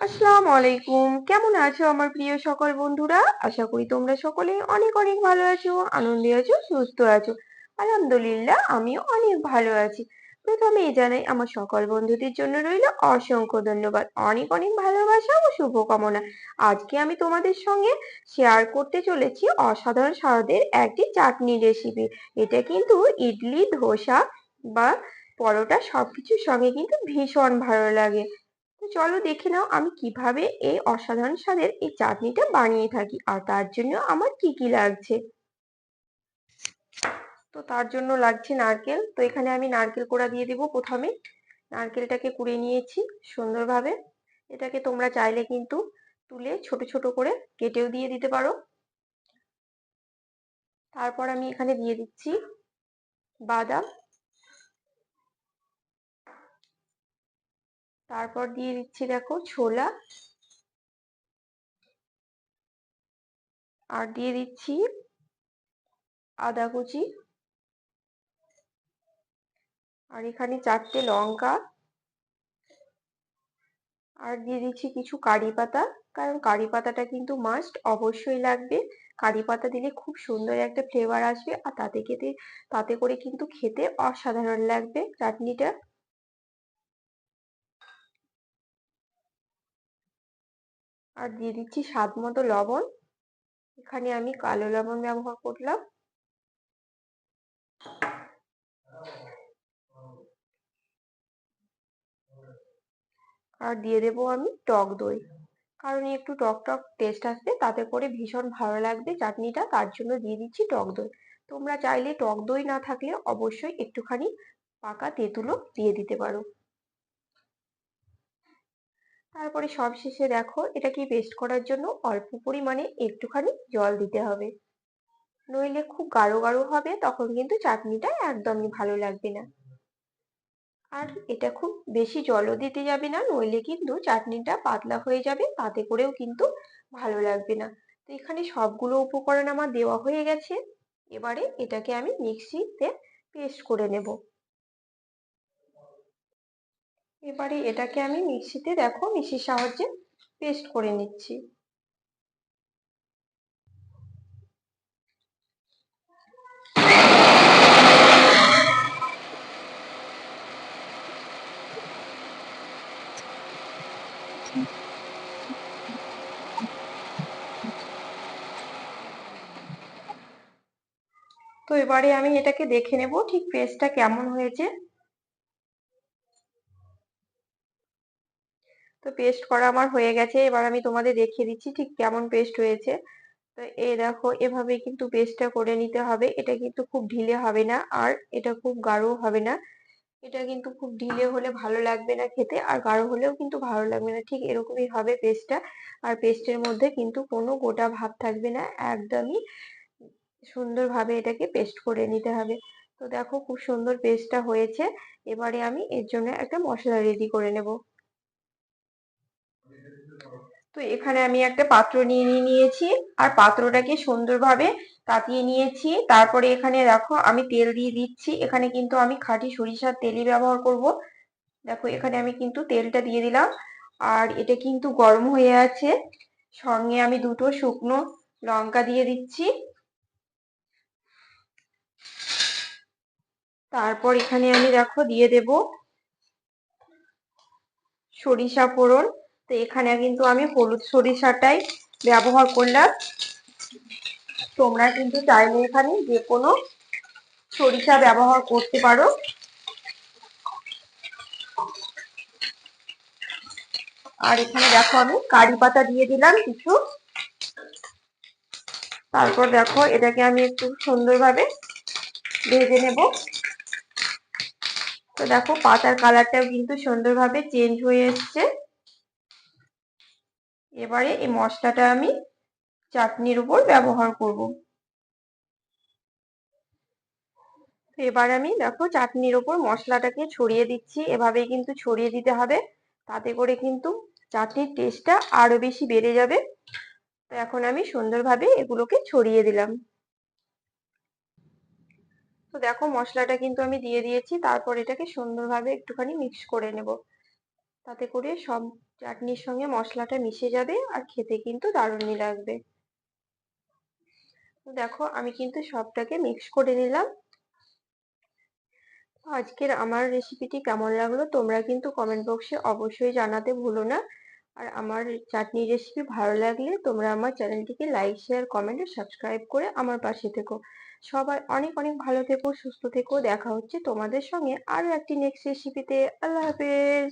আসসালামু আলাইকুম। কেমন আছো আমার প্রিয় সকল বন্ধুরা? আশা করি তোমরা সকলে অনেক অনেক ভালো আছো, আনন্দে আছো, সুস্থ আছো। আলহামদুলিল্লাহ আমিও অনেক ভালো আছি। প্রথমেই জানাই আমার সকল বন্ধুদের জন্য রইল অসংখ্য ধন্যবাদ, অনেক অনেক ভালোবাসা ও শুভকামনা। আজকে আমি তোমাদের সঙ্গে শেয়ার করতে চলেছি অসাধারণ স্বাদের একটি চাটনি রেসিপি। এটা কিন্তু ইডলি, ধোসা বা পরোটা সবকিছুর সঙ্গে কিন্তু ভীষণ ভালো লাগে। তো চলো দেখে নাও আমি কিভাবে এই অসাধারণ স্বাদের এই চাটনিটা বানিয়ে থাকি আর তার জন্য আমার কি কি লাগছে। তো তার জন্য লাগছে নারকেল। তো এখানে আমি নারকেল কোড়া দিয়ে দিব। প্রথমে নারকেলটাকে কুড়িয়ে নিয়েছি সুন্দরভাবে। এটাকে তোমরা চাইলে কিন্তু তুলে ছোট ছোট করে কেটেও দিয়ে দিতে পারো। তারপর আমি এখানে দিয়ে দিচ্ছি বাদাম, তারপর দিয়ে দিচ্ছি দেখো ছোলা, আর দিয়ে দিচ্ছি আদা কুচি, আর এখানে 4টে লঙ্কা, আর দিয়ে দিচ্ছি কিছু কারি পাতা, কারণ কারি পাতাটা কিন্তু মাস্ট অবশ্যই লাগবে। কারি পাতা দিলে খুব সুন্দর একটা ফ্লেভার আসবে আর তাতে করে কিন্তু খেতে অসাধারণ লাগবে চাটনিটা। আর দিয়ে দিচ্ছি স্বাদ মতো লবণ। এখানে আমি কালো লবণ ব্যবহার করলাম। আর দিয়ে দেবো আমি টক দই, কারণ একটু টক টক টেস্ট আসবে, তাতে করে ভীষণ ভালো লাগবে চাটনিটা, তার জন্য দিয়ে দিচ্ছি টক দই। তোমরা চাইলে টক দই না থাকলে অবশ্যই একটুখানি পাকা তেঁতুলও দিয়ে দিতে পারো। তারপরে সবশেষে দেখো এটাকে পেস্ট করার জন্য অল্প পরিমাণে একটুখানি জল দিতে হবে, নইলে খুব গাঢ় গাঢ় হবে, তখন কিন্তু চাটনিটা একদমই ভালো লাগবে না। আর এটা খুব বেশি জলও দিতে যাবে না, নইলে কিন্তু চাটনিটা পাতলা হয়ে যাবে, তাতে করেও কিন্তু ভালো লাগবে না। তো এখানে সবগুলো উপকরণ আমার দেওয়া হয়ে গেছে। এবারে এটাকে আমি মিক্সিতে পেস্ট করে নেব। এবারে এটাকে আমি মিক্সিতে দেখো মিক্সির সাহায্যে পেস্ট করে নিচ্ছি। তো এবারে আমি এটাকে দেখে নেব ঠিক পেস্টটা কেমন হয়েছে। তো পেস্ট করা আমার হয়ে গেছে, এবার আমি তোমাদের দেখিয়ে দিচ্ছি ঠিক কেমন পেস্ট হয়েছে। তো এই দেখো এভাবে কিন্তু পেস্টটা করে নিতে হবে। এটা কিন্তু খুব ঢিলে হবে না আর এটা খুব গাঢ় হবে না। এটা কিন্তু খুব ঢিলে হলে ভালো লাগবে না খেতে, আর গাঢ় হলেও কিন্তু ভালো লাগবে না, ঠিক এরকমই হবে পেস্টটা। আর পেস্টের মধ্যে কিন্তু কোনো গোটা ভাব থাকবে না, একদমই সুন্দরভাবে এটাকে পেস্ট করে নিতে হবে। তো দেখো খুব সুন্দর পেস্টটা হয়েছে। এবারে আমি এর জন্য একটা মশলা রেডি করে নেব। তো এখানে আমি একটা পাত্র নিয়েছি, আর পাত্রটাকে সুন্দরভাবে তাতিয়ে নিয়েছি। তারপরে এখানে দেখো আমি তেল দিয়ে দিচ্ছি। এখানে কিন্তু আমি খাঁটি সরিষার তেলই ব্যবহার করব। দেখো এখানে আমি কিন্তু তেলটা দিয়ে দিলাম, আর এটা কিন্তু গরম হয়ে আছে। সঙ্গে আমি দুটো শুকনো লঙ্কা দিয়ে দিচ্ছি। তারপর এখানে আমি দেখো দিয়ে দেব সরিষা ফোড়ন। তো এখানে কিন্তু আমি হলুদ সরিষাটাই ব্যবহার করলাম। তোমরা কিন্তু চাইলে এখানে যে কোনো সরিষা ব্যবহার করতে পারো। আর এখানে দেখো আমি কারি পাতা দিয়ে দিলাম কিছু। তারপর দেখো এটাকে আমি একটু সুন্দরভাবে ভেজে নেব। তো দেখো পাতার কালারটাও কিন্তু সুন্দরভাবে চেঞ্জ হয়ে এসছে। এবারে এই মশলাটা আমি চাটনির উপর ব্যবহার করব। এবার আমি দেখো চাটনির উপর মশলাটাকে ছড়িয়ে দিচ্ছি। এভাবেই কিন্তু ছড়িয়ে দিতে হবে, তাতে করে কিন্তু চাটনির টেস্টটা আরো বেশি বেড়ে যাবে। তো এখন আমি সুন্দরভাবে এগুলোকে ছড়িয়ে দিলাম। তো দেখো মশলাটা কিন্তু আমি দিয়ে দিয়েছি। তারপর এটাকে সুন্দরভাবে একটুখানি মিক্স করে নেব। তাতে করে সব চাটনির সঙ্গে মশলাটা মিশে যাবে আর খেতে কিন্তু দারুণই লাগবে। তো দেখো আমি কিন্তু সবটাকে মিক্স করে নিলাম। আজকের আমার রেসিপিটি কেমন লাগলো তোমরা কিন্তু কমেন্ট বক্সে অবশ্যই জানাতে ভুলো না। আর আমার চাটনি রেসিপি ভালো লাগলে তোমরা আমার চ্যানেলটিকে লাইক শেয়ার কমেন্ট ও সাবস্ক্রাইব করে আমার পাশে থেকো। সবাই অনেক অনেক ভালো থেকো, সুস্থ থেকো। দেখা হচ্ছে তোমাদের সঙ্গে আরো একটি নেক্সট রেসিপিতে। আল্লাহ হাফেজ।